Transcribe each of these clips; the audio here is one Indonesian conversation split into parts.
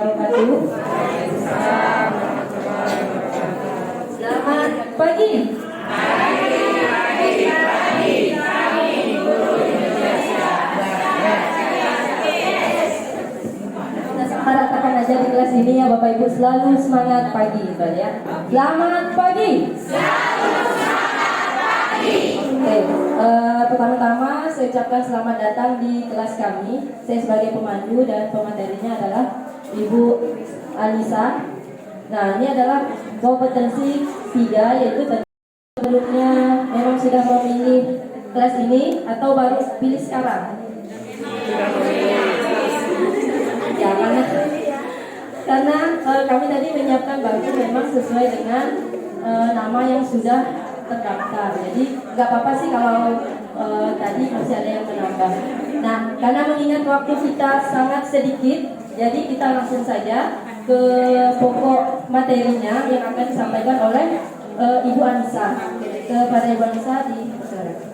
wabarakatuh. Selamat pagi. Kita ratakan aja di kelas ini ya Bapak Ibu, selalu semangat pagi ya. Selamat pagi. Oke, pertama-tama saya ucapkan selamat datang di kelas kami. Saya sebagai pemandu dan pematerinya adalah Ibu Alisa. Nah, ini adalah kompetensi 3, yaitu sebelumnya memang sudah memilih kelas ini atau baru pilih sekarang? Ya, karena kami tadi menyiapkan baju memang sesuai dengan nama yang sudah terdaftar. Jadi nggak apa-apa sih kalau tadi masih ada yang menambah. Nah, karena mengingat waktu kita sangat sedikit, jadi kita langsung saja ke pokok materinya yang akan disampaikan oleh Ibu Anissa. Kepada Ibu Anissa dipersilakan.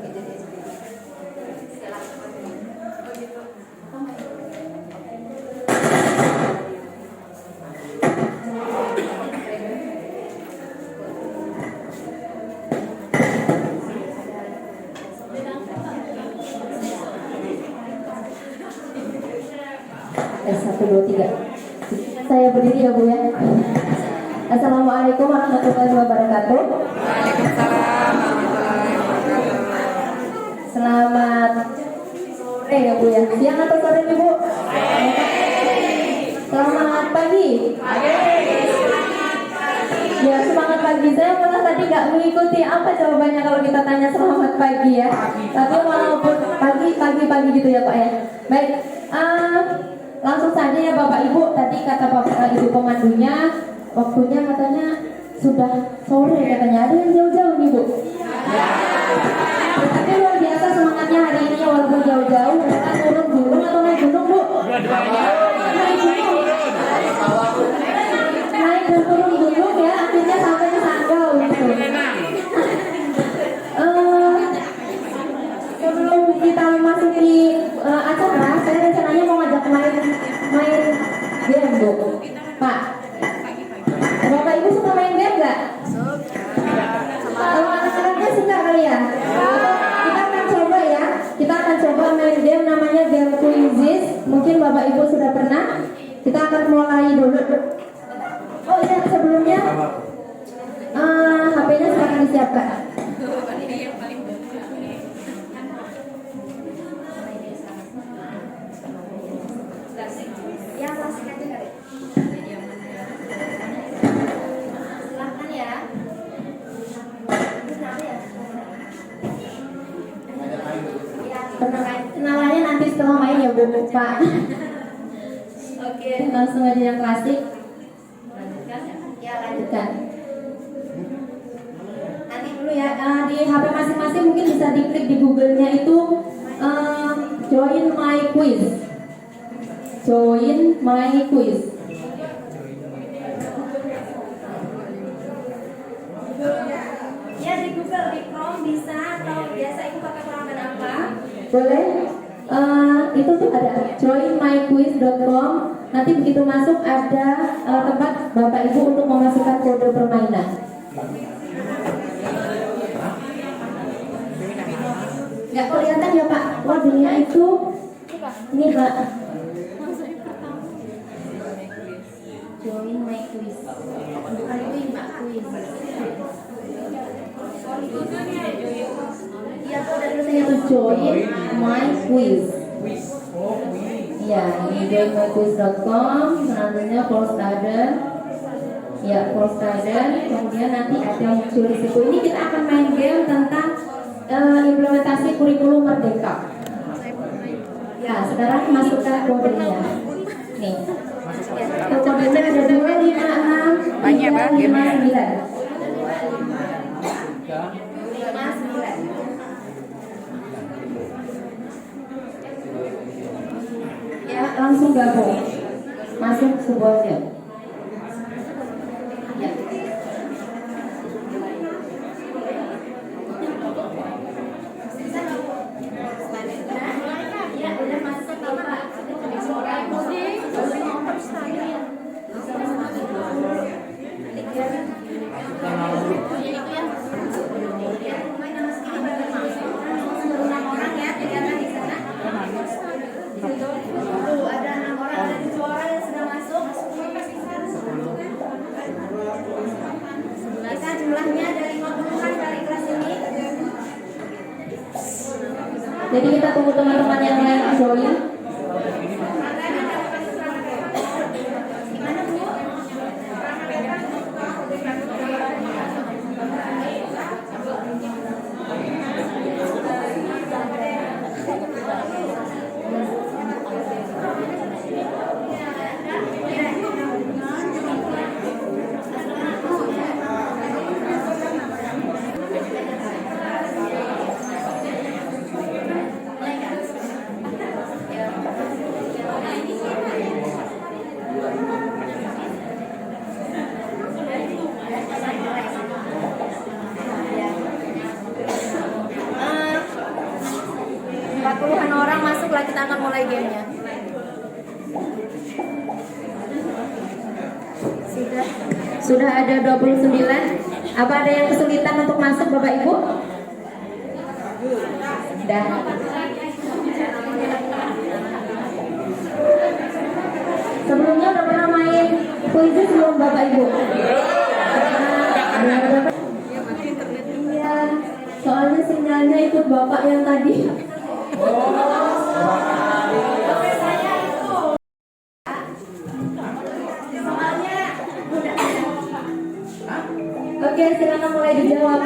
Satu, dua, tiga. Saya berdiri ya Bu ya. Assalamualaikum warahmatullahi wabarakatuh. Waalaikumsalam warahmatullahi wabarakatuh. Selamat sore ya Bu ya. Siang atau sore nih Bu? Selamat pagi. Ya, semangat pagi. Saya malah tadi nggak mengikuti apa jawabannya kalau kita tanya selamat pagi ya. Tapi walaupun pagi gitu ya Pak ya. Baik. Langsung saja ya Bapak Ibu, tadi kata Bapak Ibu pemandunya waktunya katanya sudah sore katanya. Ada yang jauh-jauh nih Bu? Tapi luar biasa semangatnya hari ini ya, walaupun jauh-jauh. Mereka turun gunung atau naik gunung Bu? Naik gunung. Naik dan turun gunung ya, akhirnya sampai ke Sanggau gitu. Sebelum kita masuki acara, saya rencananya mau ngajak main game Bu. Pak, Bapak Ibu suka main game nggak? Kalau anak-anaknya suka kali ya? Kita akan coba ya. Kita akan coba main game namanya game Quizzes. Mungkin Bapak Ibu sudah pernah. Kita akan mulai dulu. Oh iya, sebelumnya HP-nya silakan disiapkan. Ya, klasik aja kali. Silahkan ya. Kenalannya nanti setelah main ya Bu Pak. Oke, langsung aja yang klasik. Lanjutkan ya? Ya, lanjutkan. Nanti dulu ya, di HP masing-masing mungkin bisa diklik di Google-nya itu join my quiz. Join my quiz. Ya di Google, di Chrome bisa, atau biasa itu pakai perangkat apa? Boleh. Itu tuh ada joinmyquiz.com. Nanti begitu masuk ada tempat Bapak Ibu untuk memasukkan kode permainan. Nggak kelihatan ya Pak? Kodenya itu ini Pak. Join my quiz. Bukan quiz. Iya, kode tulisannya itu join my quiz. Ya, ini joinmyquiz.com. Selanjutnya Polstaden. Ya, Polstaden. Kemudian nanti ada muncul di situ. Ini kita akan main game tentang implementasi kurikulum merdeka. Ya, sekarang masukkan kodenya. Nih. Kodenya ada 256 Banyak Pak, gimana? 359. Ya, langsung gabung. Masuk sebuah game. Ya. Ya, udah masuk Pak. Jadi kita tunggu teman-teman yang lain join. Puluhan orang masuklah, kita akan mulai gamenya. Sudah ada 29. Apa ada yang kesulitan untuk masuk Bapak Ibu? Sudah. Sebelumnya udah pernah main puisi sebelum Bapak Ibu? Iya, soalnya sinyalnya ikut Bapak yang tadi. Oke, silakan mulai dijawab.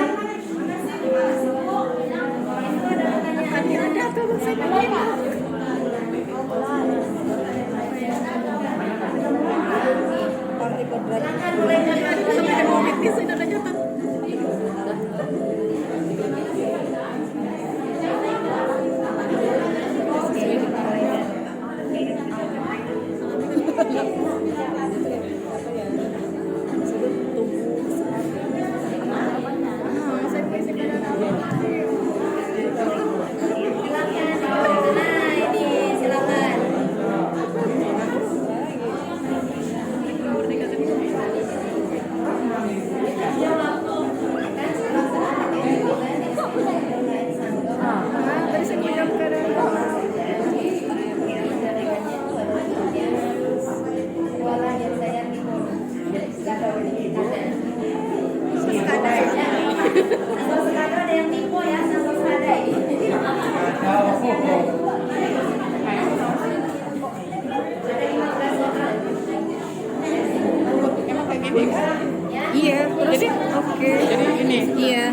Iya, terus oke. Jadi ini. Iya.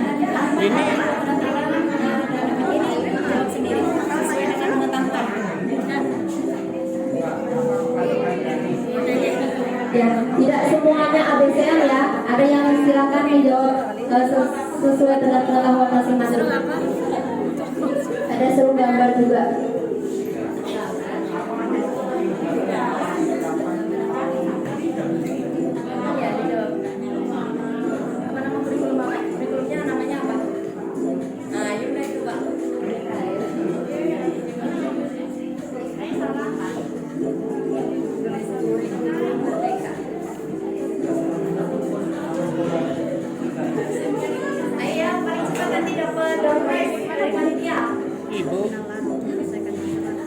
Ini Ya, tidak semuanya ABCL ya. Ada yang silakan menjawab sesuai dengan pengetahuan masing-masing. Ada suruh gambar juga.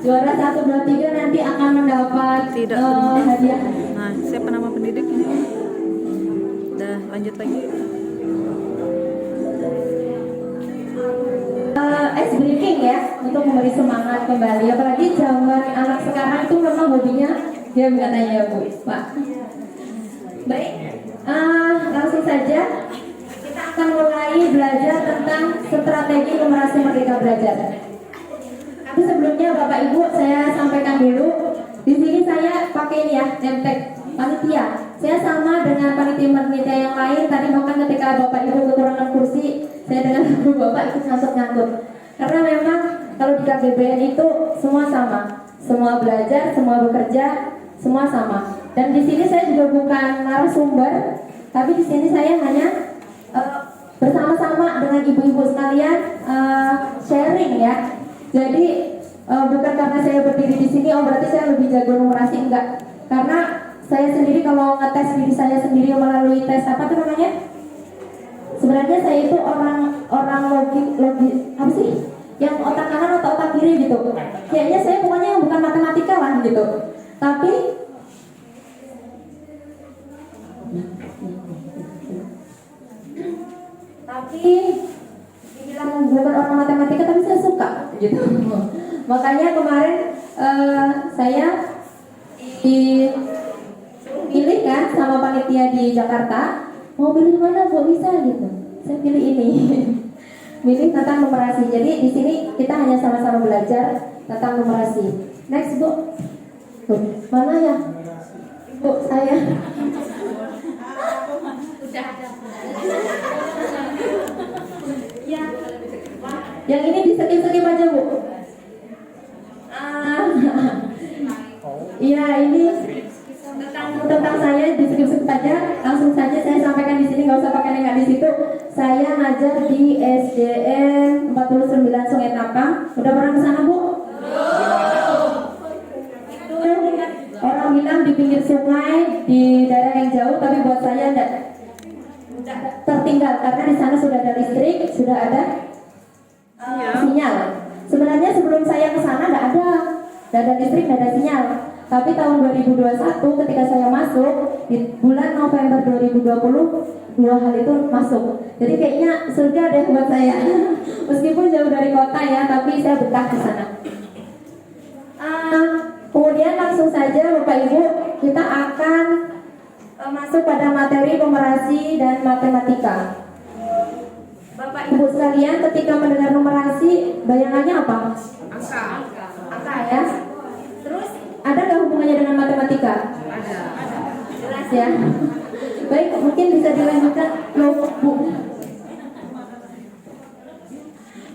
Juara 1, 2, 3 nanti akan mendapat hadiah. Nah, siapa nama pendidiknya? Udah, lanjut lagi. Ice breaking ya, untuk memberi semangat kembali. Apalagi zaman anak sekarang itu memang hobinya game katanya ya Bu, Pak. Baik, langsung saja kita akan mulai belajar tentang strategi numerasi Merdeka Belajar. Tapi sebelumnya Bapak Ibu saya sampaikan dulu, di sini saya pakai ini ya, nemtek panitia. Saya sama dengan panitia yang lain. Tadi bahkan ketika Bapak Ibu kekurangan kursi, saya dengan Bapak ikut ngangkut-ngangkut. Karena memang kalau di KBBN itu semua sama, semua belajar, semua bekerja, semua sama. Dan di sini saya juga bukan narasumber, tapi di sini saya hanya bersama-sama dengan ibu-ibu sekalian sharing ya. Jadi bukan karena saya berdiri di sini, oh berarti saya lebih jago numerasi, enggak. Karena saya sendiri kalau ngetes diri saya sendiri melalui tes apa tuh namanya? Sebenarnya saya itu orang logik apa sih? Yang otak kanan atau otak kiri gitu. Kayaknya saya pokoknya yang bukan matematika lah gitu. Tapi dibilang bukan orang matematika, tapi saya suka gitu. Makanya kemarin saya dipilih kan sama panitia di Jakarta, mau pilih mana kok bisa gitu. Saya pilih ini. Pilih tentang numerasi. Jadi di sini kita hanya sama-sama belajar tentang numerasi. Next Bu. Tuh, mana ya? Bu, saya. Ya. Yang ini di skip aja Bu. Iya, ini tentang saya di skip aja. Langsung saja saya sampaikan di sini, nggak usah pakai nengak di situ. Saya ngajar di SDN 49 Sungai Tapang. Udah pernah ke sana Bu? Itu orang bilang di pinggir sungai, di daerah yang jauh, tapi buat saya enggak tertinggal karena di sana sudah ada listrik, sudah ada sinyal. Sebenarnya sebelum saya ke sana enggak ada listrik, enggak ada sinyal. Tapi tahun 2021 ketika saya masuk di bulan November 2020 dua hal itu masuk. Jadi kayaknya surga deh buat saya. Meskipun jauh dari kota ya, tapi saya betah di sana. Kemudian langsung saja Bapak Ibu, kita akan masuk pada materi numerasi dan matematika. Bapak Ibu sekalian, ketika mendengar numerasi, bayangannya apa? Angka ya. Terus ada nggak hubungannya dengan matematika? Ada. Jelas ya. Baik, mungkin bisa dilanjutkan. Loh, Bu.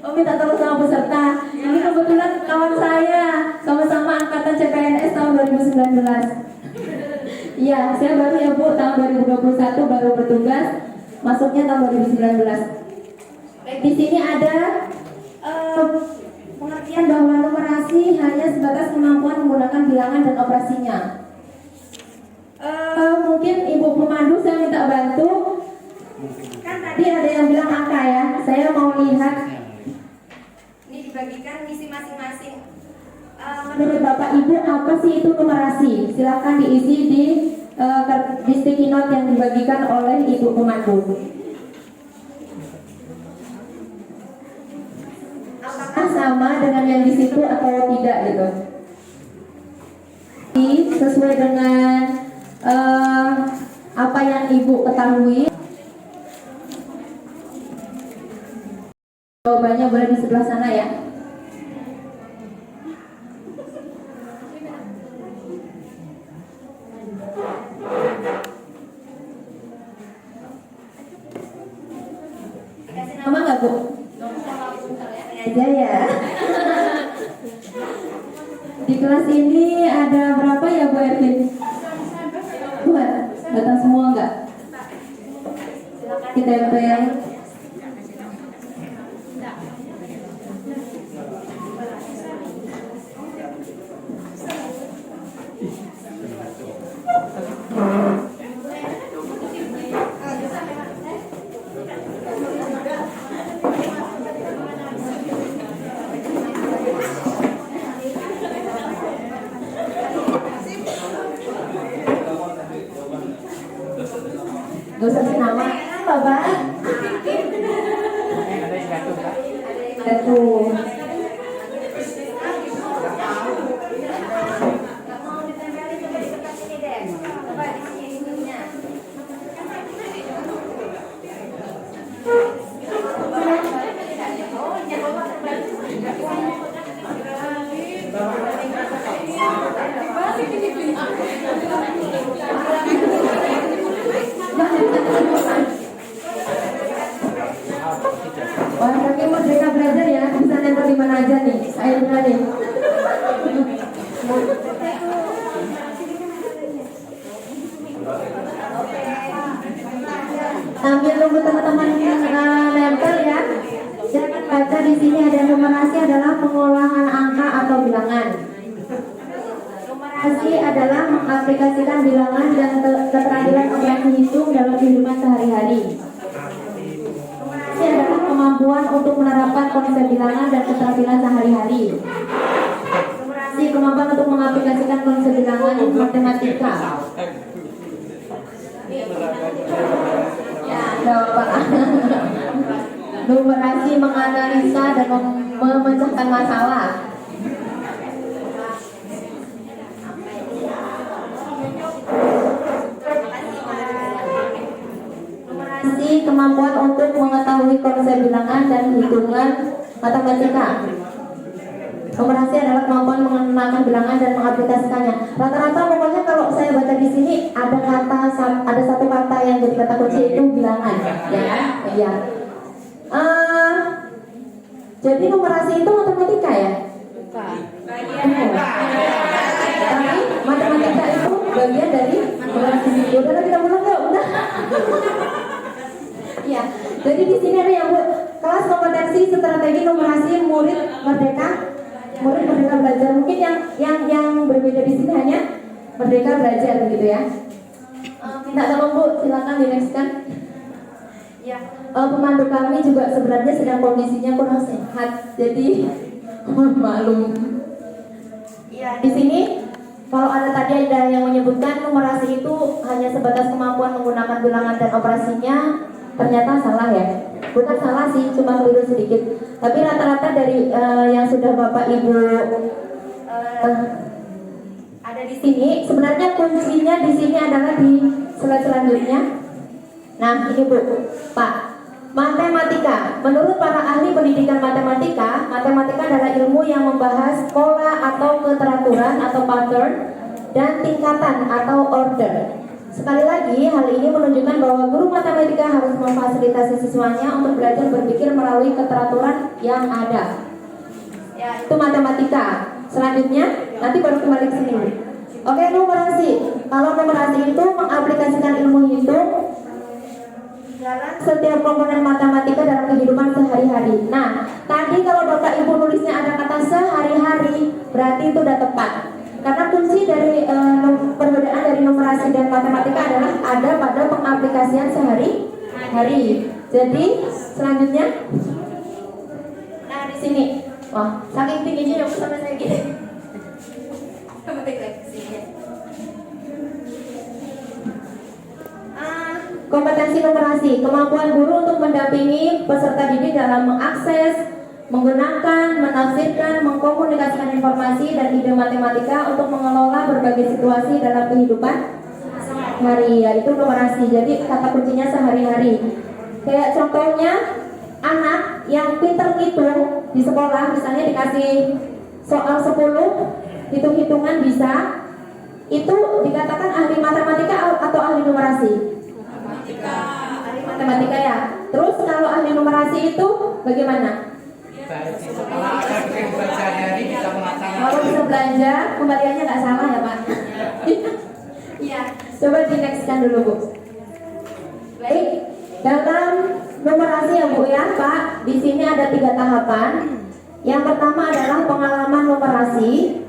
Oh, minta tolong sama peserta. Ini kebetulan kawan saya, sama-sama angkatan CPNS tahun 2019. Iya, saya baru ya Bu, tahun 2021 baru bertugas, masuknya tahun 2019. Baik, di sini ada pengertian bahwa numerasi hanya sebatas kemampuan menggunakan bilangan dan operasinya. Mungkin Ibu pemandu saya minta bantu. Kan tadi ada yang bilang angka ya. Saya mau lihat. Ini dibagikan misi masing-masing. Menurut Bapak Ibu apa sih itu numerasi? Silakan diisi di sticky note yang dibagikan oleh Ibu pemandu. Apakah sama dengan yang di situ atau tidak gitu? Sesuai dengan apa yang Ibu ketahui. Jawabannya boleh di sebelah sana ya. Dikasih nama nggak Bu? Aja ya. Di kelas ini ada berapa ya Bu Ervin? Buat datang semua nggak? Kita yang gak usah kasih nama Bapak. Jatuh. Wah, tapi merdeka belajar ya, bisa nempel di mana aja nih, akhirnya nih. Sambil nunggu teman-teman nempel ya, jangan baca di sini ada numerasi adalah pengolahan angka atau bilangan. Numerasi adalah mengaplikasikan bilangan dan keterampilan operasi hitung dalam kehidupan sehari-hari. Numerasi adalah kemampuan untuk menerapkan konsep bilangan dan keterampilan sehari-hari. Numerasi kemampuan untuk mengaplikasikan konsep bilangan matematika. Ya, Bapak. Numerasi menganalisa dan memecahkan masalah. kemampuan untuk mengetahui konsep bilangan dan hitungan matematika. Numerasi adalah kemampuan mengenalkan bilangan dan mengaplikasikannya. Rata-rata pokoknya kalau saya baca di sini ada satu kata yang jadi kata kunci itu bilangan, ya kan? Iya. Jadi numerasi itu matematika ya? Tapi matematika itu bagian dari numerasi. Udah kita mulai yuk, udah. Ya, jadi di sini ada yang kelas kompetensi strategi numerasi murid merdeka belajar. Mungkin yang berbeda di sini hanya merdeka belajar begitu ya. Minta tolong Bu, silakan di next kan. Ya, pemandu kami juga sebenarnya sedang kondisinya kurang sehat, jadi maklum. Ya, di sini kalau tadi ada yang menyebutkan numerasi itu hanya sebatas kemampuan menggunakan bilangan dan operasinya, ternyata salah ya. Bukan salah sih, cuma keliru sedikit. Tapi rata-rata dari yang sudah Bapak Ibu ada di sini, sebenarnya kuncinya di sini adalah di slide selanjutnya. Nah, ini Bu, Pak. Matematika. Menurut para ahli pendidikan matematika, matematika adalah ilmu yang membahas pola atau keteraturan atau pattern dan tingkatan atau order. Sekali lagi, hal ini menunjukkan bahwa guru matematika harus memfasilitasi siswanya untuk belajar berpikir melalui keteraturan yang ada. Ya, itu matematika. Selanjutnya, nanti baru kembali ke sini. Oke, numerasi. Kalau numerasi itu mengaplikasikan ilmu hitung dalam setiap komponen matematika dalam kehidupan sehari-hari. Nah, tadi kalau Bapak Ibu nulisnya ada kata sehari-hari, berarti itu udah tepat. Karena kunci dari perbedaan dari numerasi dan matematika adalah ada pada pengaplikasian sehari-hari. Jadi selanjutnya, nah di sini, wah saking tingginya ya sampai saya gini. Kemudian lagi sini. Kompetensi numerasi, kemampuan guru untuk mendampingi peserta didik dalam mengakses, menggunakan, menafsirkan, mengkomunikasikan informasi dan ide matematika untuk mengelola berbagai situasi dalam kehidupan sehari-hari, yaitu numerasi. Jadi kata kuncinya sehari-hari. Kayak contohnya anak yang pinter ngitung di sekolah, misalnya dikasih soal 10, hitung-hitungan bisa, itu dikatakan ahli matematika atau ahli numerasi? Ahli matematika ya. Terus kalau ahli numerasi itu bagaimana? Kalau bisa belajar, kembaliannya nggak salah ya Pak. Iya. Coba di nextkan dulu Bu. Baik, dalam numerasi ya Bu ya Pak, di sini ada 3 tahapan. Yang pertama adalah pengalaman numerasi.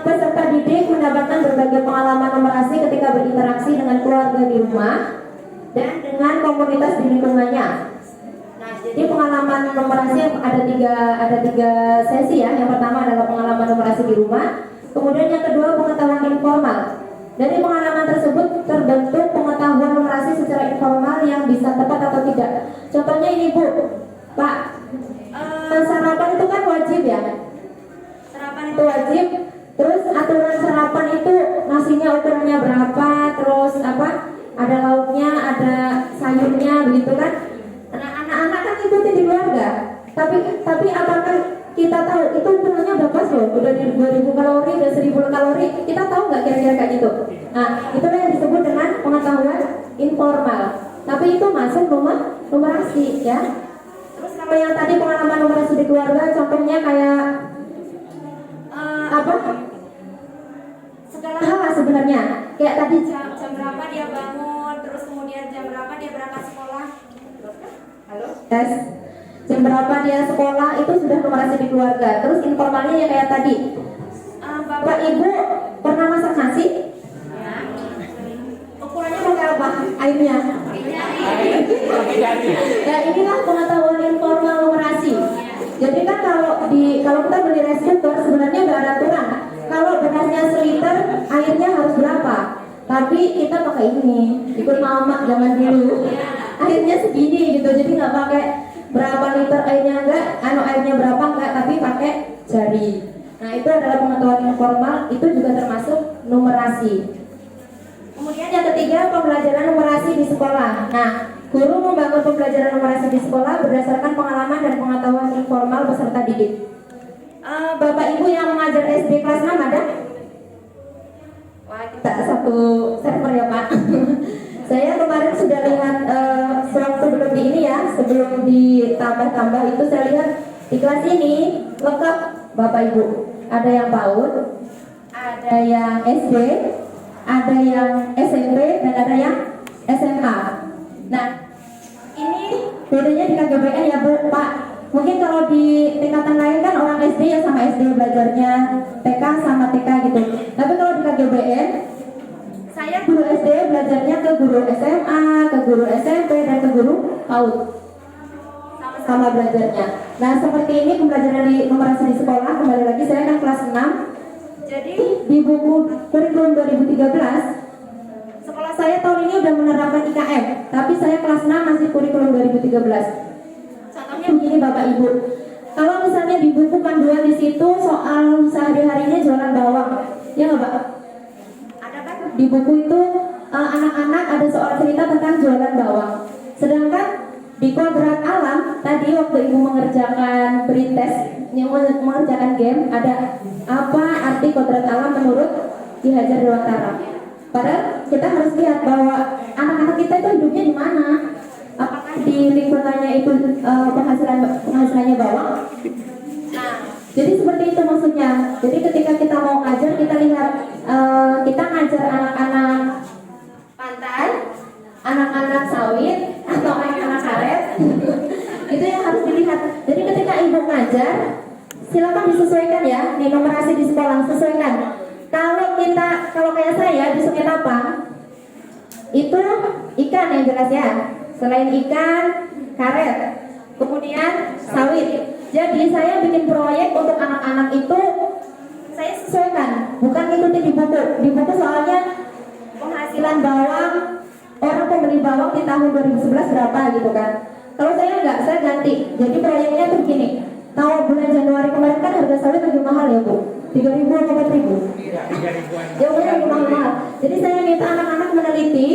Peserta didik mendapatkan berbagai pengalaman numerasi ketika berinteraksi dengan keluarga di rumah dan dengan komunitas di lingkungannya. Jadi pengalaman numerasi ada tiga sesi ya. Yang pertama adalah pengalaman numerasi di rumah. Kemudian yang kedua pengetahuan informal. Dari pengalaman tersebut terbentuk pengetahuan numerasi secara informal yang bisa tepat atau tidak. Contohnya ini Bu, Pak, sarapan itu kan wajib ya. Sarapan itu wajib. Terus aturan sarapan itu nasinya ukurannya berapa, terus apa? Ada lauknya, ada sayurnya, begitu kan? Anak-anak kan ikuti di keluarga. Tapi apakah kita tahu itu ukurannya berapa loh? Udah di 2000 kalori, udah 1000 kalori. Kita tahu nggak kira-kira kayak gitu? Nah, itulah yang disebut dengan pengetahuan informal. Tapi itu masuk numerasi ya. Terus kalau yang tadi pengalaman numerasi di keluarga, contohnya kayak apa? Segala hal sebenarnya. Kayak tadi jam berapa dia bangun, terus kemudian jam berapa dia berangkat sekolah. Halo? Tes. Jam berapa dia sekolah itu sudah numerasi di keluarga. Terus informalnya ya kayak tadi. Bapak Ibu pernah masak nasi? Ya. Ukurannya pakai apa? Airnya. Ya inilah pengetahuan informal numerasi. Jadi kan kalau kita beli rice cooker sebenarnya udah ada aturan. Kalau benarnya seliter, airnya harus berapa? Tapi kita pakai ini, ikut mama zaman dulu. Airnya segini gitu, jadi nggak pakai berapa liter airnya airnya berapa enggak, tapi pakai jari. Nah itu adalah pengetahuan informal, itu juga termasuk numerasi. Kemudian yang ketiga pembelajaran numerasi di sekolah. Nah Guru membangun pembelajaran numerasi di sekolah berdasarkan pengalaman dan pengetahuan informal peserta didik. Bapak Ibu yang mengajar SD kelas 6 ada? Wah, kita satu server ya Pak. Saya kemarin sudah lihat sebelum di ini ya, sebelum ditambah-tambah itu saya lihat di kelas ini lengkap Bapak Ibu. Ada yang PAUD, ada yang SD, ada yang SMP, dan ada yang SMA. Nah, ini bedanya di KGBN ya Bu, Pak. Mungkin kalau di tingkatan lain kan orang SD ya sama SD belajarnya, TK sama TK gitu. Tapi kalau di KGBN, saya guru SD belajarnya ke guru SMA, ke guru SMP, dan ke guru PAUD. Sama belajarnya. Nah, seperti ini pembelajaran di numerasi di sekolah. Kembali lagi saya kan kelas 6. Jadi di buku kurikulum 2013, sekolah saya tahun ini udah menerapkan IKM, tapi saya kelas 6 masih kurikulum 2013. Contohnya begini Bapak Ibu, kalau misalnya di buku panduan di situ soal sehari-harinya jualan bawang, ya nggak Pak? Ada kan? Di buku itu anak-anak ada soal cerita tentang jualan bawang. Sedangkan di kodrat alam tadi waktu Ibu mengerjakan pretest, mengerjakan game, ada apa arti kodrat alam menurut Ki Hajar Dewantara. Padahal kita harus lihat bahwa anak-anak kita itu hidupnya di mana? Apakah di lingkungannya itu penghasilannya bawang? Nah, jadi seperti itu maksudnya. Jadi ketika kita mau ngajar, kita lihat kita ngajar anak-anak pantai, anak-anak sawit, atau anak-anak karet. Itu yang harus dilihat. Jadi ketika Ibu ngajar, silakan disesuaikan ya. Nih numerasi di sekolah sesuaikan. Kalau kayak saya di Sungai Tapang, itu ikan yang jelas ya. Selain ikan, karet, kemudian sawit. Jadi saya bikin proyek untuk anak-anak itu saya sesuaikan, bukan ikuti di buku. Di buku soalnya penghasilan bawang, orang pembeli bawang di tahun 2011 berapa gitu kan. Kalau saya enggak, saya ganti. Jadi proyeknya tuh gini. Tahu bulan Januari kemarin kan harga sawit lagi mahal ya Bu? 3.000 atau 4.000? Ya udah lagi mahal. Jadi saya minta anak-anak meneliti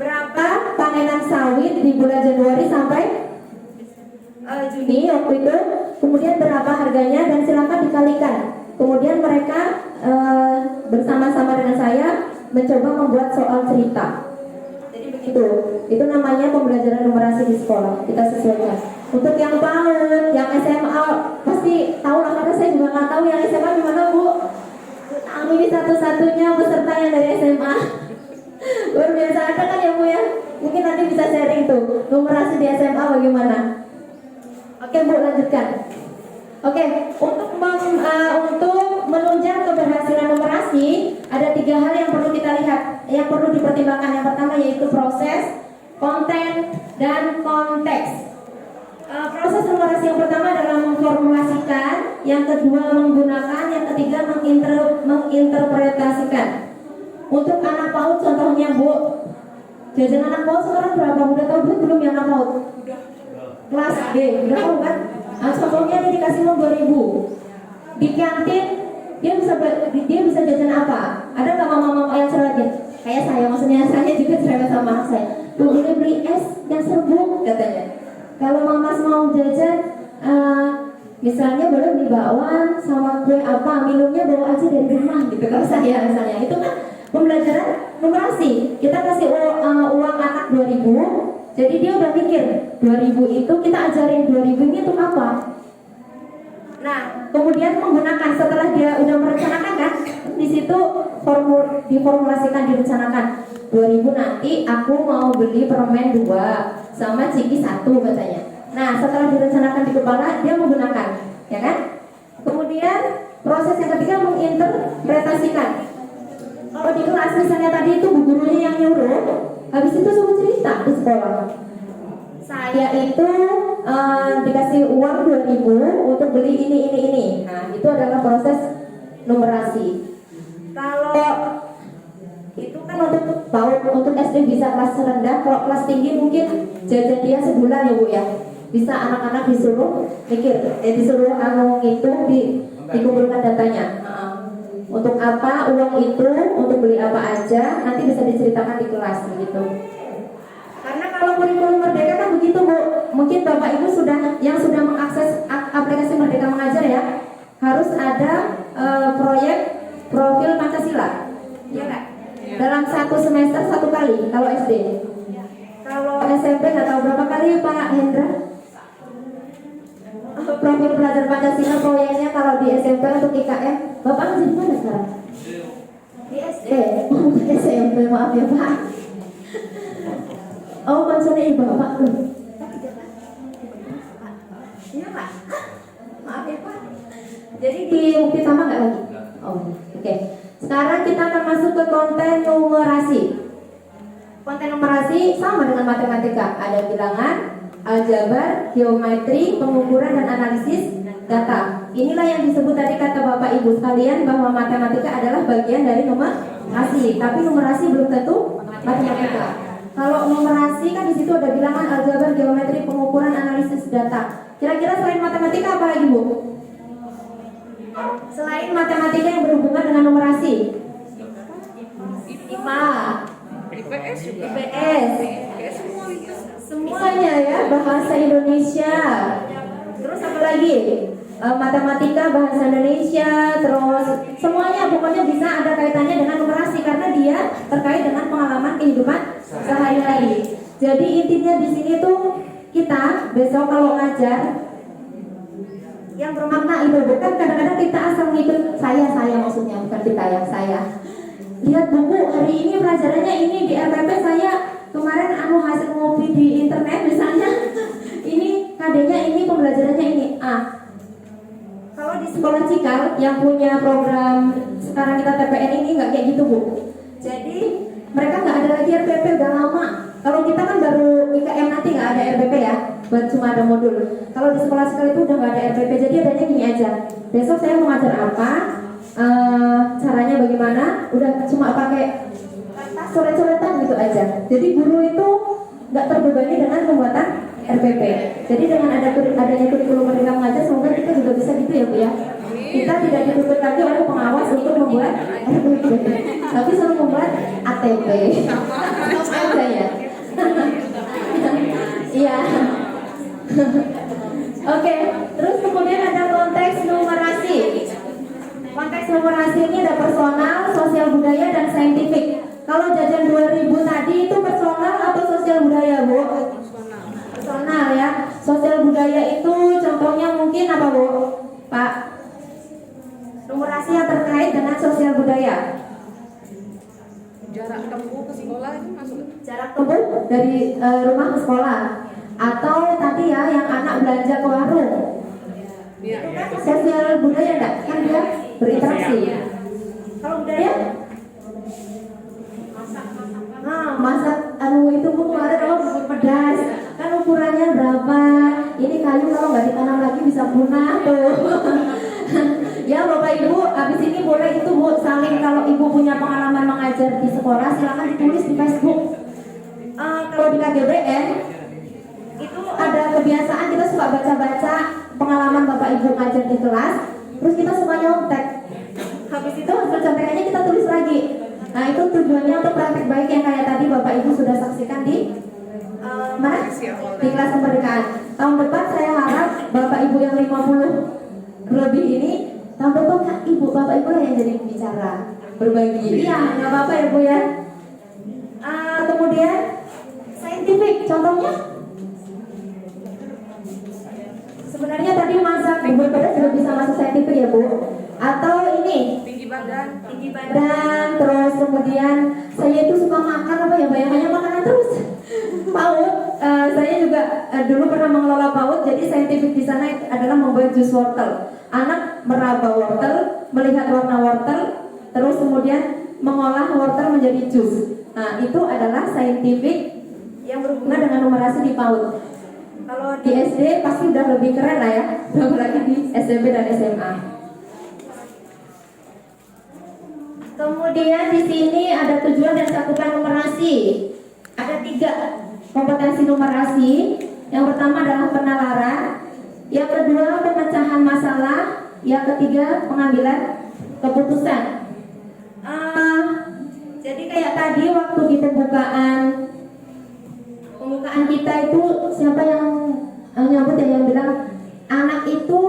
berapa panenan sawit di bulan Januari sampai Juni waktu itu, kemudian berapa harganya dan silakan dikalikan. Kemudian mereka bersama-sama dengan saya mencoba membuat soal cerita. Jadi begitu. Itu namanya pembelajaran numerasi di sekolah. Kita sesuaikan. Untuk yang PAUD, yang SMA pasti tahu lah karena saya juga nggak tahu yang SMA gimana Bu. Ini satu-satunya peserta yang dari SMA. Luar biasa ada kan ya Bu ya? Mungkin nanti bisa sharing tuh numerasi di SMA bagaimana. Oke Bu, lanjutkan. Oke, untuk menunjang keberhasilan numerasi ada 3 hal yang perlu kita lihat, yang perlu dipertimbangkan. Yang pertama yaitu proses, konten, dan konteks. Proses numerasi yang pertama adalah memformulasikan, yang kedua menggunakan, yang ketiga menginterpretasikan. Untuk anak PAUD contohnya Bu, jajan anak PAUD sekarang berapa? Udah tahu belum yang anak PAUD? Kelas B, udah tahu kan? Contohnya dia dikasih uang 2.000. Di kantin dia bisa jajan apa? Ada nggak mama-mama yang cerewet? Kayak saya, maksudnya saya juga cerewet sama anak saya. Bu, ini beli es yang serbuk katanya. Kalau mama mau jajan, misalnya boleh beli bakwan sama kue apa, minumnya bawa aja dari rumah gitu. Kalau saya misalnya, itu kan pembelajaran numerasi. Kita kasih uang anak 2.000, jadi dia udah mikir 2.000 itu kita ajarin 2.000 ini untuk apa. Nah, kemudian menggunakan setelah dia udah merencanakan kan, di situ diformulasikan, direncanakan 2.000 nanti aku mau beli permen 2 sama ciki 1 katanya. Nah, setelah direncanakan di kepala dia menggunakan, ya kan? Kemudian proses yang ketiga menginterpretasikan. Kalau di kelas misalnya tadi itu bu gurunya yang nyuruh, habis itu suruh cerita di sekolah. Saya itu dikasih uang 2.000 untuk beli ini. Nah, itu adalah proses numerasi. Kalau itu kan untuk SD bisa kelas rendah, kalau kelas tinggi mungkin jajan dia sebulan ya Bu ya. Bisa anak-anak disuruh mikir, disuruh ngitung, dikumpulkan datanya. Untuk apa uang itu, untuk beli apa aja, nanti bisa diceritakan di kelas gitu. Karena kalau kurikulum Merdeka kan begitu Bu, mungkin Bapak Ibu yang sudah mengakses aplikasi Merdeka Mengajar ya, harus ada proyek profil Pancasila, ya kan? Dalam satu semester satu kali kalau SD. Kalau SMP nggak tahu berapa kali Pak Hendra. Profil pelajar Pancasila proyeknya kalau di SMP untuk IKM, Bapak ngajar di mana sekarang? Di SD. Oh, SMP, maaf ya Pak. Oh, maksudnya ibu Bapak tuh. Iya Pak. Maaf ya Pak. Jadi di Bukti Sama nggak lagi? Oh, oke. Sekarang kita akan masuk ke konten numerasi. Konten numerasi sama dengan matematika. Ada bilangan, aljabar, geometri, pengukuran dan analisis data. Inilah yang disebut tadi kata Bapak Ibu sekalian bahwa matematika adalah bagian dari numerasi. Tapi numerasi belum tentu matematika. Kalau numerasi kan di situ ada bilangan, aljabar, geometri, pengukuran, analisis data. Kira-kira selain matematika apa lagi Bu? Selain matematika yang berhubungan dengan numerasi? IPA, IPS juga. IPS, semuanya ya, bahasa Indonesia. Terus apa lagi? Matematika, bahasa Indonesia, terus semuanya pokoknya bisa ada kaitannya dengan numerasi karena dia terkait dengan pengalaman kehidupan sehari-hari. Jadi intinya di sini tuh kita besok kalau ngajar yang bermakna itu bukan kadang-kadang kita asal ngikut saya maksudnya bukan kita yang saya. Lihat buku hari ini pelajarannya ini di RPP saya kemarin hasil ngopi di internet misalnya ini KD-nya ini pembelajarannya ini kalau di sekolah Cikal yang punya program sekarang kita TPN ini nggak kayak gitu Bu. Jadi mereka nggak ada lagi RPP udah lama. Kalau kita kan baru IKM nanti nggak ada RPP ya, cuma ada modul. Kalau di sekolah Cikal itu udah nggak ada RPP, jadi adanya gini aja. Besok saya mau ngajar apa, caranya bagaimana, udah cuma pakai coret-coretan gitu aja. Jadi guru itu nggak terbebani dengan pembuatan RPP. Jadi dengan adanya kurikulum Merdeka Mengajar, semoga kita juga bisa gitu ya Bu ya. Kita tidak dituntut lagi oleh pengawas untuk membuat RPP, tapi selalu membuat ATP. Ada ya. Iya. Oke, terus kemudian ada konteks numerasi. Konteks numerasi ini ada personal, sosial budaya dan saintifik. Kalau jajan 2000 tadi itu personal atau sosial budaya Bu? Personal ya. Sosial budaya itu contohnya mungkin apa Bu? Pak? Numerasi yang terkait dengan sosial budaya. Jarak tempuh ke sekolah itu masuk. Jarak tempuh dari rumah ke sekolah. Atau tadi ya yang anak belanja ke warung. Iya. Sosial budaya enggak? Kan dia berinteraksi. Kalau budaya? Masak itu Bu kemarin bubur pedas. Kan ukurannya berapa? Ini kayu kalau nggak ditanam lagi bisa punah tuh. Ya Bapak Ibu, habis ini boleh itu Bu saling kalau Ibu punya pengalaman mengajar di sekolah silakan ditulis di Facebook. Kalau di KGBN itu ada kebiasaan kita suka baca-baca pengalaman Bapak Ibu ngajar di kelas, terus kita suka nyontek. Habis itu hasil contekannya kita tulis lagi. Nah itu tujuannya untuk praktik baik yang kayak tadi Bapak Ibu sudah saksikan di mana? Di kelas kemerdekaan. Tahun depan saya harap Bapak Ibu yang 50 lebih ini tahun depan Ibu Bapak Ibu lah yang jadi pembicara berbagi. Iya nggak apa-apa ya Bu ya. Kemudian saintifik contohnya. Sebenarnya tadi masak bubur pedas juga bisa masuk saintifik ya Bu. Atau ini tinggi badan, terus kemudian saya itu suka makan apa ya bayangannya makanan terus. PAUD, saya juga dulu pernah mengelola PAUD, jadi saintifik di sana adalah membuat jus wortel. Anak meraba wortel, melihat warna wortel, terus kemudian mengolah wortel menjadi jus. Nah itu adalah saintifik yang berhubungan dengan numerasi di PAUD. Kalau di SD pasti udah lebih keren lah ya, apalagi di SMP dan SMA. Kemudian di sini ada tujuan dan cakupan numerasi. Ada 3 kompetensi numerasi. Yang pertama adalah penalaran, yang kedua pemecahan masalah, yang ketiga pengambilan keputusan. Jadi kayak tadi waktu di pembukaan kita itu siapa yang nyambut ya, yang bilang anak itu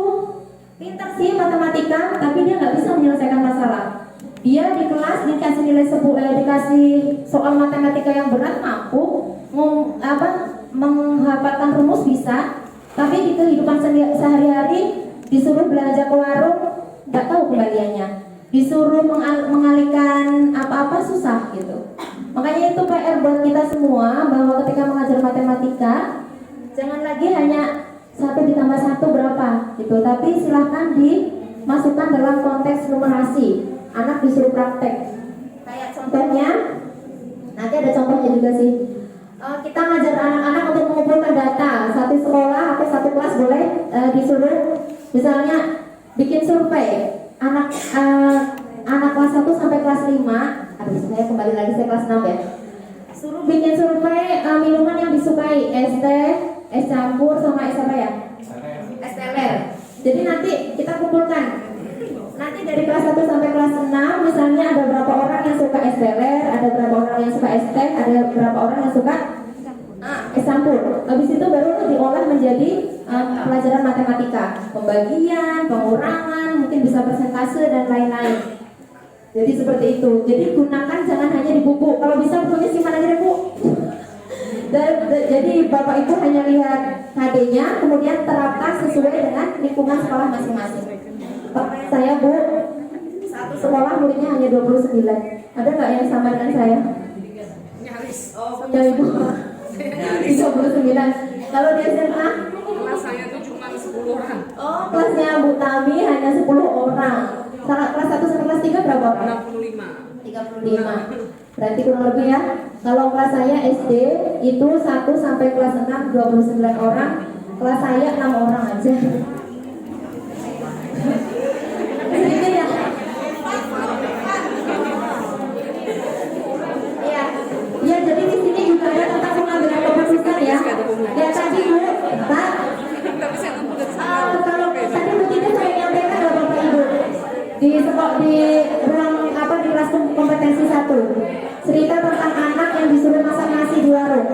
pintar sih matematika tapi dia nggak bisa menyelesaikan masalah. Dia di kelas dikasih nilai dikasih soal matematika yang berat mampu menghafalkan rumus bisa, tapi di kehidupan sehari-hari disuruh belanja ke warung nggak tahu kembaliannya, disuruh mengalihkan apa-apa susah gitu. Makanya itu PR buat kita semua bahwa ketika mengajar matematika jangan lagi hanya 1 ditambah 1 berapa gitu, tapi silahkan dimasukkan dalam konteks numerasi. Anak disuruh praktek. Kayak contohnya, nanti ada contohnya juga sih. Kita ngajar anak-anak untuk mengumpulkan data. Satu sekolah atau satu kelas boleh disuruh misalnya bikin survei anak kelas 1 sampai kelas 5. Aduh, saya kembali lagi, saya kelas 6 ya. Suruh bikin survei minuman yang disukai, es teh, es campur sama es apa ya? Es teler. Jadi nanti kita kumpulkan. Nanti dari kelas 1 sampai kelas 6 misalnya ada berapa orang yang suka es teler, ada berapa orang yang suka es teh, ada berapa orang yang suka es campur. Habis itu baru diolah menjadi pelajaran matematika, pembagian, pengurangan, mungkin bisa persentase dan lain-lain. Jadi seperti itu. Jadi gunakan jangan hanya di buku. Kalau bisa bukunya simpan aja deh, Bu. Jadi Bapak Ibu hanya lihat HD-nya, kemudian terapkan sesuai dengan lingkungan sekolah masing-masing. Saya, Bu, satu sekolah muridnya hanya 29. Ada nggak yang sama dengan saya? Nyaris. Ya, Ibu. 39. Kalau di SMA? Kelas saya tuh cuma 10 orang. Oh, kelasnya Bu Tami hanya 10 orang. Kelas 1 sampai kelas 3 berapa orang? 35. Berarti kurang lebih ya. Kalau kelas saya SD itu 1 sampai kelas 6 29 orang. Kelas saya 6 orang aja. Sedikit ya. Iya. Ya, jadi di sini juga ada tentang pengambilan keputusan ya. Ya tadi Bu, Pak. Kalau tadi Bu Titi saya nyampaikan ke Bapak Ibu di ruang di kelas kompetensi 1 cerita tentang anak yang disuruh masak nasi di warung.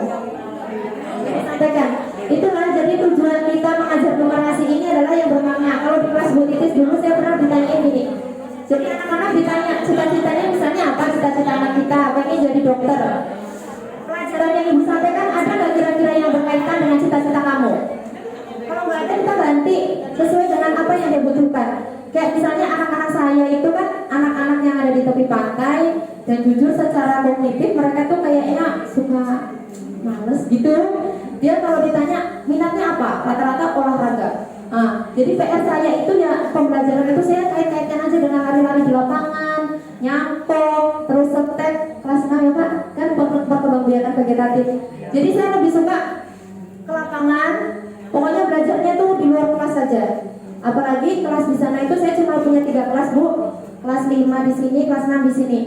Sampaikan. Itulah jadi tujuan kita mengajar numerasi ini adalah yang bermakna. Kalau di kelas Bu Titis dulu saya pernah ditanyain gini. Jadi anak-anak ditanya cita-citanya misalnya apa, cita-cita anak kita pengen jadi dokter. Pelajaran yang Ibu sampaikan ada nggak kira-kira yang berkaitan dengan cita-cita kamu? Kalau nggak ada kita ganti sesuai dengan apa yang dia butuhkan. Kayak misalnya anak-anak saya itu kan anak-anak yang ada di tepi pantai, dan jujur secara kognitif mereka tuh kayaknya suka males gitu. Dia kalau ditanya minatnya apa, rata-rata olahraga. Jadi PR saya itu ya pembelajaran itu saya kait-kaitkan aja dengan lari-lari di lapangan, nyangkong, terus step kelas 6 ya Pak, kan perkembangbiakan vegetatif. Jadi saya lebih suka ke lapangan, pokoknya belajarnya tuh di luar kelas saja. Apalagi kelas di sana itu saya cuma punya 3 kelas Bu, kelas 5 di sini, kelas 6 di sini.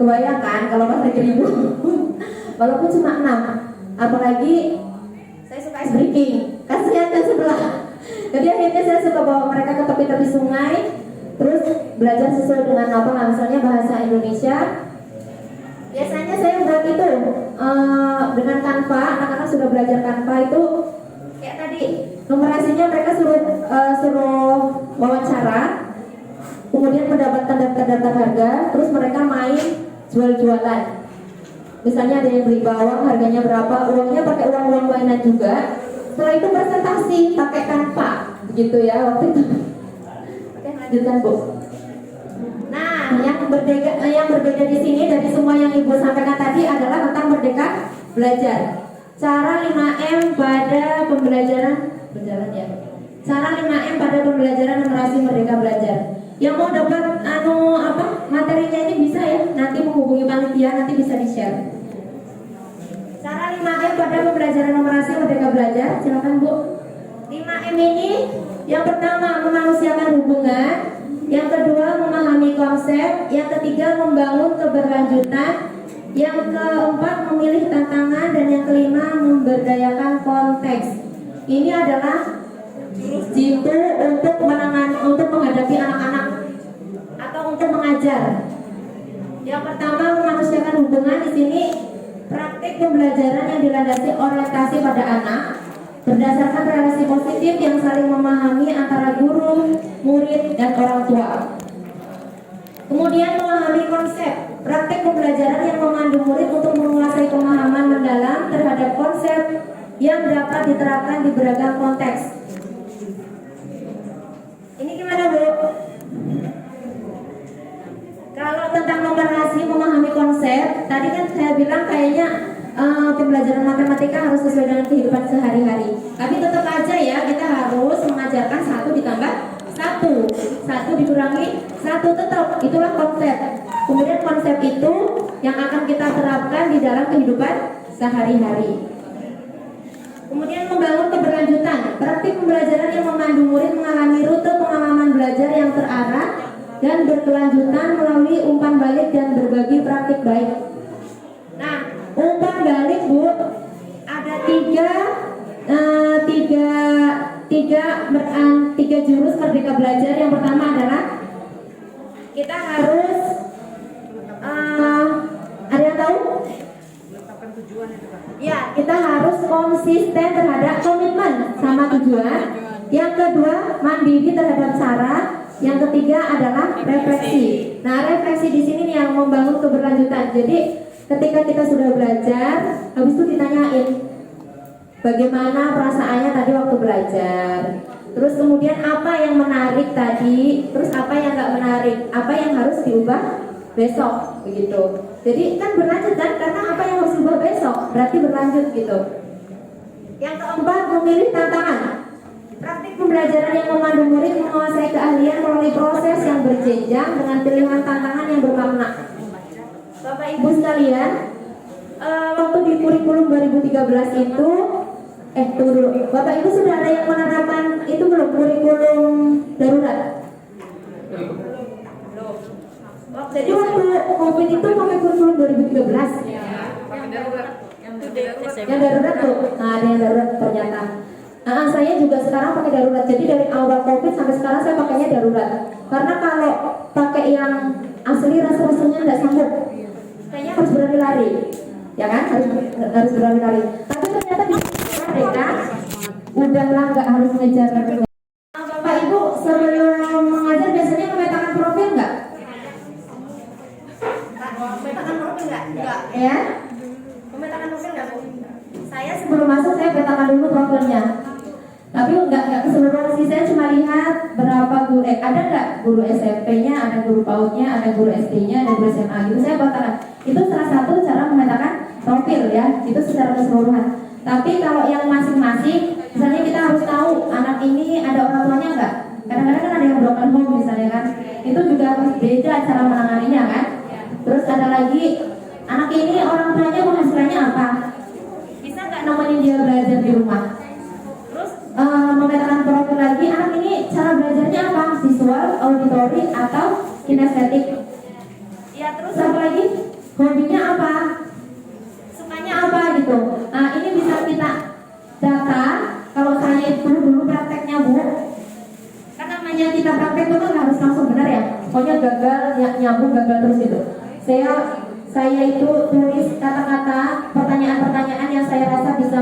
Kebayangkan kalau pas lagi Ibu, walaupun cuma 6. Apalagi saya suka ice breaking, kasihan kan sebelah. Jadi akhirnya saya suka bawa mereka ke tepi-tepi sungai, terus belajar sesuai dengan misalnya bahasa Indonesia. Biasanya saya buat itu dengan Canva, anak-anak sudah belajar Canva itu kayak tadi numerasinya mereka suruh wawancara, kemudian mendapatkan daftar harga, terus mereka main jual-jualan. Misalnya ada yang beli bawang, harganya berapa, uangnya pakai uang mainan juga. Setelah itu presentasi pakai Canva, begitu ya waktu itu. Oke, lanjutkan Bu. Nah, yang berbeda di sini dari semua yang Ibu sampaikan tadi adalah tentang merdeka belajar. Cara 5M pada pembelajaran berjalan ya. Cara 5M pada pembelajaran numerasi merdeka belajar. Yang mau dapat materinya ini bisa ya, nanti menghubungi panitia, nanti bisa di-share. Cara 5M pada pembelajaran numerasi merdeka belajar, silakan Bu. 5M ini yang pertama memanusiakan hubungan, yang kedua memahami konsep, yang ketiga membangun keberlanjutan, yang keempat memilih tantangan, dan yang kelima memberdayakan konteks. Ini adalah jitu untuk menghadapi anak-anak atau untuk mengajar. Yang pertama memanusiakan hubungan, di sini praktik pembelajaran yang dilandasi orientasi pada anak berdasarkan relasi positif yang saling memahami antara guru, murid, dan orang tua. Kemudian memahami konsep, praktik pembelajaran yang memandu murid untuk menguasai pemahaman mendalam terhadap konsep yang dapat diterapkan di beragam konteks. Ini gimana, Bu? Kalau tentang numerasi memahami konsep, tadi kan saya bilang kayaknya pembelajaran matematika harus sesuai dengan kehidupan sehari-hari. Tapi tetap aja ya, kita harus mengajarkan 1 ditambah 1, 1 dikurangi 1, tetap itulah konsep. Kemudian konsep itu yang akan kita terapkan di dalam kehidupan sehari-hari. Kemudian membangun keberlanjutan, praktik pembelajaran yang memandu murid mengalami rute pengalaman belajar yang terarah dan berkelanjutan melalui umpan balik dan berbagi praktik baik. Nah, umpan balik, Bu, ada tiga jurus Merdeka Belajar. Yang pertama adalah kita harus ada yang tahu? Menetapkan tujuan itu kan. Ya, kita harus konsisten terhadap komitmen sama tujuan. Yang kedua, mandiri terhadap cara. Yang ketiga adalah refleksi. Nah, refleksi di sini nih yang membangun keberlanjutan. Jadi, ketika kita sudah belajar, habis itu ditanyain bagaimana perasaannya tadi waktu belajar. Terus kemudian apa yang menarik tadi, terus apa yang nggak menarik, apa yang harus diubah besok, begitu. Jadi kan berlanjut kan, karena apa yang harus diubah besok berarti berlanjut gitu. Yang keempat, memilih tantangan. Praktik pembelajaran yang memandu murid menguasai keahlian melalui proses yang berjenjang dengan pilihan tantangan yang bermakna. Bapak Ibu sekalian, waktu di kurikulum 2013 itu tunggu dulu. Bapak Ibu sudah ada yang menerapkan itu belum, kurikulum darurat? Jadi waktu COVID itu pakai kurikulum 2013. Pakai darurat. Yang darurat tuh, nah ada yang darurat ternyata. Saya juga sekarang pakai darurat. Jadi dari awal COVID sampai sekarang saya pakainya darurat. Karena kalau pakai yang asli rasanya nggak sanggup. Kayaknya harus berani lari, ya kan? Harus berani lari. Tapi ternyata di mereka udahlah nggak harus ngejar. Bapak Ibu sebelum mengajar biasanya memetakan profil nggak? Memetakan profil nggak? Nggak. Ya? Memetakan profil nggak, Bu? Saya sebelum masuk saya petakan dulu profilnya. Tapi nggak keseluruhan sih, saya cuma lihat berapa guru, ada nggak guru SMP-nya, ada guru PAUD-nya, ada guru SD-nya, ada guru SMA gitu. Saya petakan. Itu salah satu cara memetakan profil ya, itu secara keseluruhan. Tapi kalau yang masing-masing, misalnya kita harus tahu anak ini ada orang tuanya nggak. Kadang-kadang kan ada yang broken home misalnya kan, itu juga harus beda cara menanganinya kan. Terus ada lagi, anak ini orang tuanya penghasilannya apa? Bisa nggak nemenin dia belajar di rumah? Terus memetakan profil lagi, anak ini cara belajarnya apa? Visual, auditory, atau kinestetik? Ya, terus apa lagi? Hobinya apa? Sukanya apa gitu? Nah, ini bisa kita data. Kalau saya itu dulu prakteknya, Bu, kan namanya kita praktek itu kan harus langsung benar ya. Pokoknya gagal, nyambung gagal terus gitu. Saya itu tulis kata-kata, pertanyaan-pertanyaan yang saya rasa bisa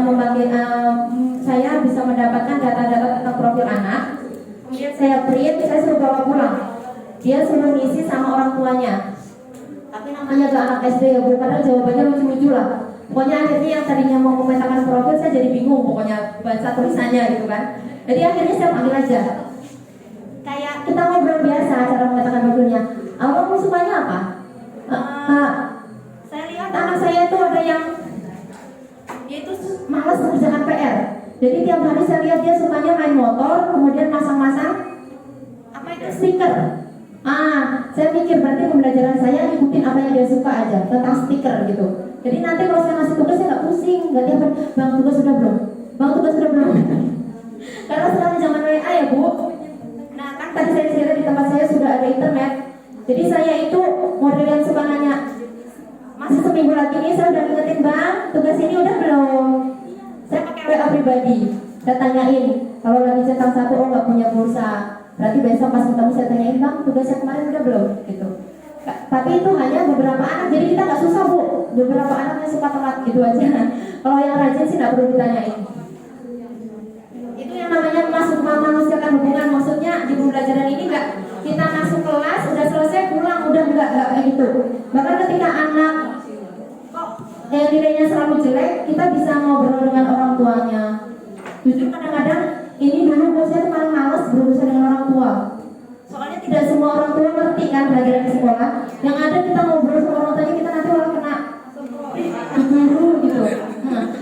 saya bisa mendapatkan data-data tentang profil anak. Kemudian saya print, saya suruh bawa pulang. Dia suruh ngisi sama orang tuanya. Tapi namanya gak anak SD ya, Bu, padahal jawabannya lucu-lucu lah. Pokoknya akhirnya yang tadinya mau memetakan profil saya jadi bingung pokoknya baca tulisannya gitu kan. Jadi akhirnya saya panggil aja. Kayak kita ngobrol biasa cara memetakan profilnya. Kamu sukanya apa? Saya lihat anak saya itu ada yang dia itu malas mengerjakan PR. Jadi tiap hari saya lihat dia sukanya main motor, kemudian masang-masang apa itu stiker. Saya pikir berarti pembelajaran saya ikutin apa yang dia suka aja tentang stiker gitu. Jadi nanti kalau saya ngasih tugas saya nggak pusing, nggak tiap hari, bang tugas sudah belum, bang tugas sudah belum. Karena sekarang zaman WA ya, Bu. Nah kan tadi saya cerita di tempat saya sudah ada internet. Jadi saya itu model yang suka nanya, masih seminggu lagi nih saya udah ingetin bang, tugas ini udah belum. Saya pakai WA pribadi, saya tanyain. Kalau lagi centang satu, oh nggak punya pulsa, berarti besok pas ketemu saya tanyain bang, tugasnya kemarin udah belum, gitu. Tapi itu hanya beberapa anak, jadi kita nggak susah Bu beberapa anak yang suka telat gitu aja. Kalau yang rajin sih nggak perlu ditanyain. Itu yang namanya masuk memanusiakan hubungan. Maksudnya di pembelajaran ini nggak kita masuk kelas udah selesai pulang udah nggak kayak gitu. Bahkan ketika anak nilainya selalu jelek, kita bisa ngobrol dengan orang tuanya. Jujur kadang-kadang ini dulu saya tuh paling males berurusan dengan orang tua. Soalnya tidak semua orang tua ngerti kan pelajaran di sekolah. Yang ada kita ngobrol sama orang tuanya, kita nanti malah kena guru gitu.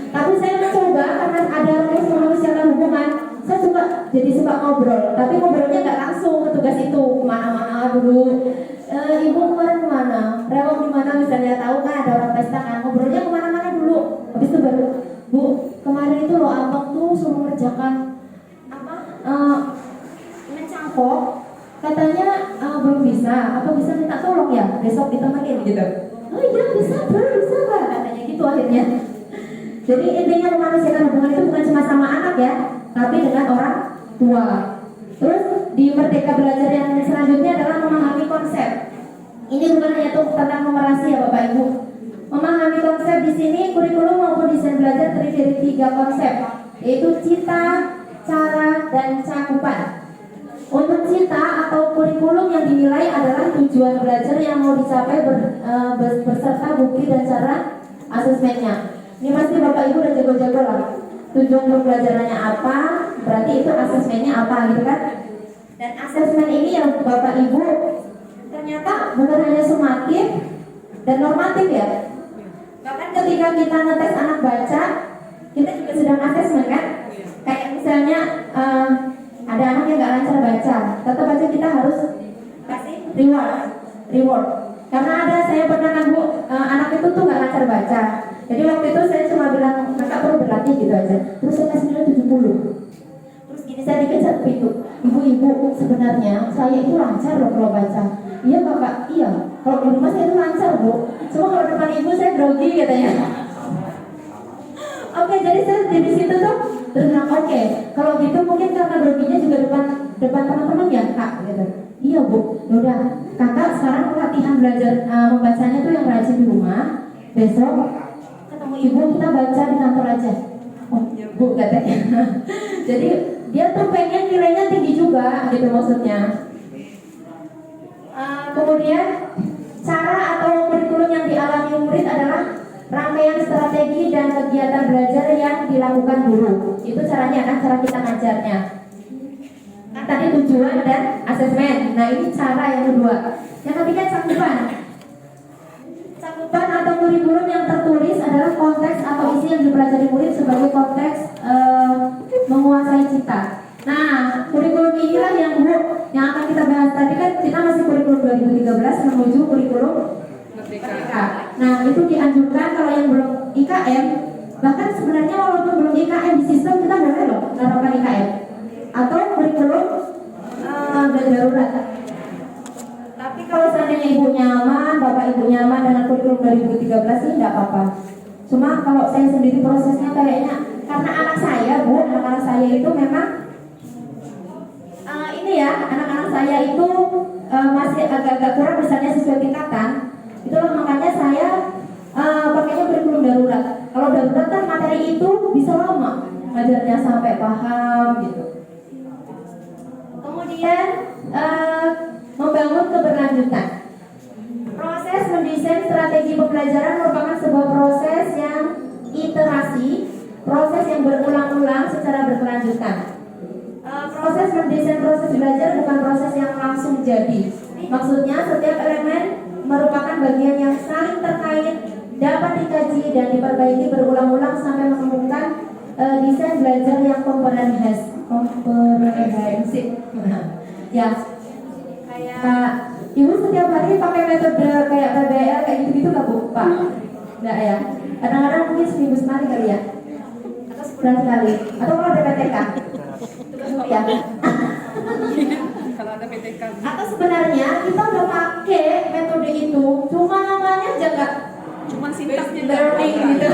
Tapi saya mencoba karena ada rumus memanusiakan hubungan. Saya suka ngobrol, tapi ngobrolnya nggak langsung ke tugas itu kemana-mana dulu. Ibu kemarin kemana? Rewang di mana misalnya, tahu kan ada orang pesta kan, ngobrolnya kemana-mana dulu. Habis itu baru, Bu, kemarin itu loh abang tuh suruh ngerjakan apa? Mencangkok. Katanya belum bisa, apa bisa minta tolong ya besok ditemenin gitu. Oh iya bisa Pak, katanya gitu akhirnya. Jadi intinya memanusiakan hubungan itu bukan cuma sama anak ya, tapi dengan orang tua. Terus di Merdeka Belajar yang selanjutnya adalah memahami konsep. Ini bukan hanya tentang numerasi ya Bapak Ibu. Memahami konsep di sini kurikulum maupun desain belajar terdiri dari 3 konsep, yaitu cita, cara, dan cakupan. Untuk cita atau kurikulum yang dinilai adalah tujuan belajar yang mau dicapai beserta bukti dan cara asesmennya. Ini pasti Bapak Ibu udah jago-jago lah. Tujuan pembelajarannya apa, berarti itu asesmennya apa gitu kan. Dan asesmen ini yang Bapak Ibu ternyata bukan hanya sumatif dan normatif ya. Bahkan ketika kita ngetes anak baca, kita juga sedang asesmen kan. Kayak misalnya ada anak yang nggak lancar baca, tetap aja kita harus kasih reward. Karena saya pernah nanggu anak itu tuh nggak lancar baca. Jadi waktu itu saya cuma bilang kakak perlu berlatih gitu aja. Terus saya kasih nilai 70. Terus gini saya dikejar pintu. Ibu sebenarnya saya itu lancar loh kalau baca. Iya kakak, iya. Kalau di rumah saya itu lancar bu. Cuma kalau depan ibu saya grogi katanya. Oke, jadi saya di situ tuh terus bilang oke. Kalau gitu mungkin karena groginya juga depan teman-teman ya kak gitu. Iya bu, udah kakak sekarang latihan belajar membacanya tuh yang rajin di rumah. Besok ketemu ibu kita baca di kantor aja. Oh bu katanya. Jadi dia tuh pengen nilainya tinggi juga gitu maksudnya. Kemudian cara atau kurikulum yang dialami murid adalah rangkaian strategi dan kegiatan belajar yang dilakukan guru. Itu caranya kan, cara kita ngajarnya. Kan tadi tujuan dan asesmen. Nah ini cara yang kedua. Yang ketiga cakupan. Cakupan atau kurikulum yang tertulis adalah konteks atau isi yang dipelajari murid sebagai konteks menguasai cita. Nah, kurikulum inilah yang akan kita bahas tadi kan, kita masih kurikulum 2013 menuju kurikulum Merdeka. Nah, itu dianjurkan kalau yang belum IKM, bahkan sebenarnya walaupun belum IKM di sistem kita boleh loh menerapkan IKM atau kurikulum darurat. Tapi kalau seandainya ibu nyaman, bapak ibu nyaman dengan kurikulum 2013 sih nggak apa-apa. Cuma kalau saya sendiri prosesnya kayaknya karena anak saya itu memang ini ya, anak-anak saya itu masih agak-agak kurang misalnya sesuai tingkatan. Itulah makanya saya pakainya kurikulum darurat. Kalau darurat kan materi itu bisa lama ngajarnya sampai paham gitu. Kemudian membangun keberlanjutan. Proses mendesain strategi pembelajaran merupakan sebuah proses yang iterasi, proses yang berulang-ulang secara berkelanjutan. Proses mendesain proses belajar bukan proses yang langsung jadi. Maksudnya setiap elemen merupakan bagian yang saling terkait, dapat dikaji dan diperbaiki berulang-ulang sampai menemukan desain belajar yang komprehensif. Ya, kayak ibu setiap hari pakai metode kayak PBL kayak gitu-gitu nggak bu? Pak? Nggak ya? Kadang-kadang mungkin seminggu sekali kali ya? Atau sebulan sekali? Atau kalau ada PTK? Ya. Kalau ada PTK. Atau sebenarnya kita udah pakai metode itu, cuma namanya aja nggak, Cuma sintaknya learning gitu.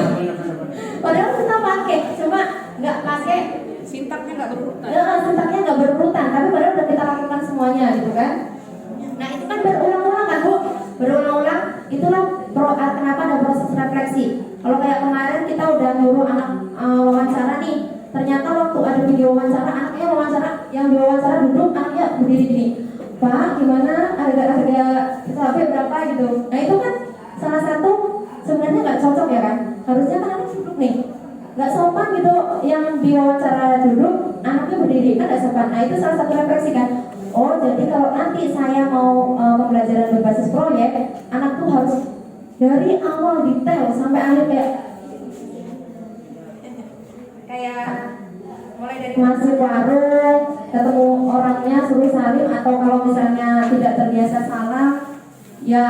Padahal kita pakai, cuma nggak pakai. Sintaknya nggak berurutan. Sintaknya nggak berurutan, tapi padahal udah kita lakukan semuanya gitu kan. Nah itu kan berulang-ulang kan bu, berulang-ulang. Itulah kenapa ada proses refleksi Kalau kayak kemarin kita udah nyuruh anak wawancara nih, ternyata waktu ada video wawancara, anaknya wawancara, yang diwawancara duduk, anaknya berdiri gini, Pak, gimana harga cabai berapa gitu. Nah itu kan salah satu sebenarnya nggak cocok ya kan, harusnya kan anak duduk nih, nggak sopan gitu, yang diwawancara duduk, anaknya berdiri, kan nggak sopan. Nah itu salah satu refleksi kan. Oh jadi kalau nanti saya mau pembelajaran berbasis proyek, anak tuh harus dari awal detail sampai akhir kayak mulai dari masuk warung, ketemu orangnya suruh salim, atau kalau misalnya tidak terbiasa salam, ya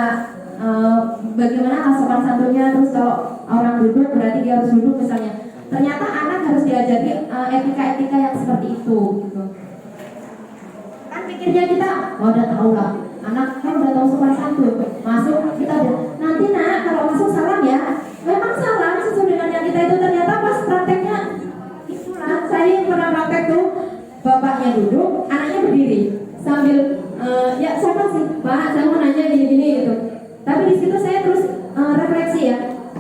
bagaimana sopan santunnya. Terus kalau orang duduk berarti dia harus duduk misalnya. Ternyata anak harus diajari etika-etika yang seperti itu. Gitu. Kan pikirnya kita, oh udah tahu lah, anak kan udah tahu sopan santun, masuk kita udah, nanti nak kalau masuk salam ya, memang salam sesuai dengan yang kita itu. Ternyata pas prakteknya itulah, saya pernah praktek tuh, bapaknya duduk, anaknya berdiri sambil ya sopan sih, Pak saya mau nanya gini-gini gitu. Tapi di situ saya terus refleksi ya,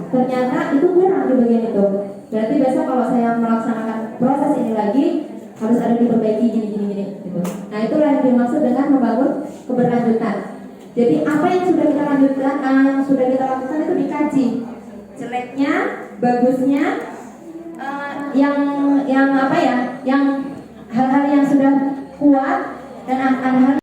ternyata itu kurang di bagian itu. Berarti besok kalau saya melaksanakan proses ini lagi harus ada diperbaiki gini gitu. Nah itulah yang dimaksud dengan membangun keberlanjutan. Jadi apa yang sudah kita lanjutkan, yang sudah kita lakukan itu dikaji, jeleknya, bagusnya, yang apa ya, yang hal-hal yang sudah kuat dan hal-hal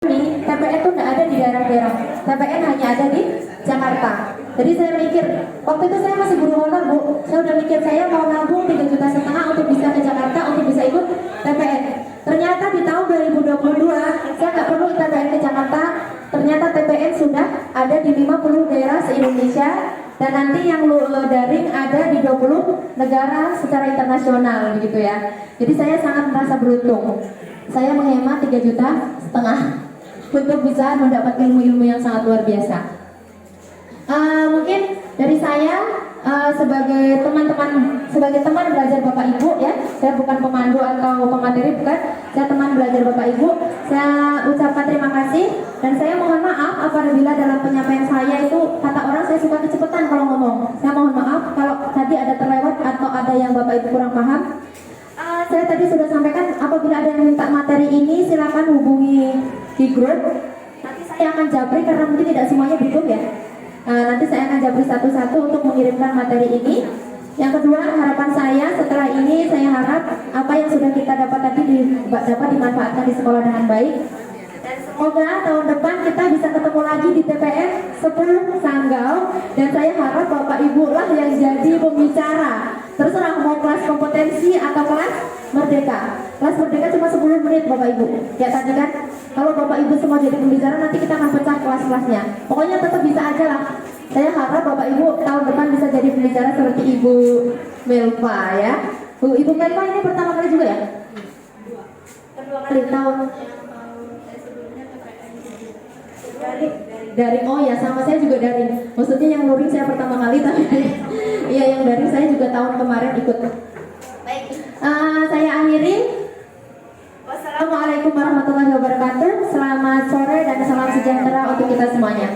ini TPN itu tidak ada di daerah-daerah. TPN hanya ada di Jakarta. Jadi saya mikir, waktu itu saya masih guru honor Bu, saya udah mikir saya mau nabung 3,5 juta untuk bisa ke Jakarta untuk bisa ikut TPN. Ternyata di tahun 2022 saya nggak perlu TPN ke Jakarta. Ternyata TPN sudah ada di 50 daerah se-Indonesia, dan nanti yang daring ada di 20 negara secara internasional begitu ya. Jadi saya sangat merasa beruntung. Saya menghemat 3,5 juta untuk bisa mendapat ilmu-ilmu yang sangat luar biasa. Mungkin dari saya sebagai teman belajar Bapak Ibu ya, saya bukan pemandu atau pemateri, bukan, saya teman belajar Bapak Ibu. Saya ucapkan terima kasih dan saya mohon maaf apabila dalam penyampaian saya itu kata orang saya suka kecepatan kalau ngomong. Saya mohon maaf kalau tadi ada terlewat atau ada yang Bapak Ibu kurang paham. Saya tadi sudah sampaikan, apabila ada yang minta materi ini silakan hubungi di grup. Nanti saya akan japri karena mungkin tidak semuanya di grup ya. Nanti saya akan japri satu-satu untuk mengirimkan materi ini. Yang kedua, harapan saya setelah ini, saya harap apa yang sudah kita dapat tadi dapat dimanfaatkan di sekolah dengan baik. Dan semoga tahun depan kita bisa ketemu lagi di TPN 10 Sanggau. Dan saya harap Bapak Ibu lah yang jadi pembicara. Terserah mau kelas kompetensi atau kelas merdeka. Kelas merdeka cuma 10 menit Bapak Ibu. Ya tadi kan, kalau Bapak Ibu semua jadi pembicara nanti kita akan pecah kelas-kelasnya. Pokoknya tetap bisa aja lah. Saya harap Bapak Ibu tahun depan bisa jadi pembicara seperti Ibu Melva ya. Ibu Melva ini pertama kali juga ya? Kedua kali tahun daring. Oh ya, sama saya juga daring. Maksudnya yang luring saya pertama kali, tapi iya yang daring saya juga tahun kemarin ikut. Baik, saya akhiri. Wassalamualaikum warahmatullahi wabarakatuh. Selamat sore dan salam sejahtera untuk kita semuanya.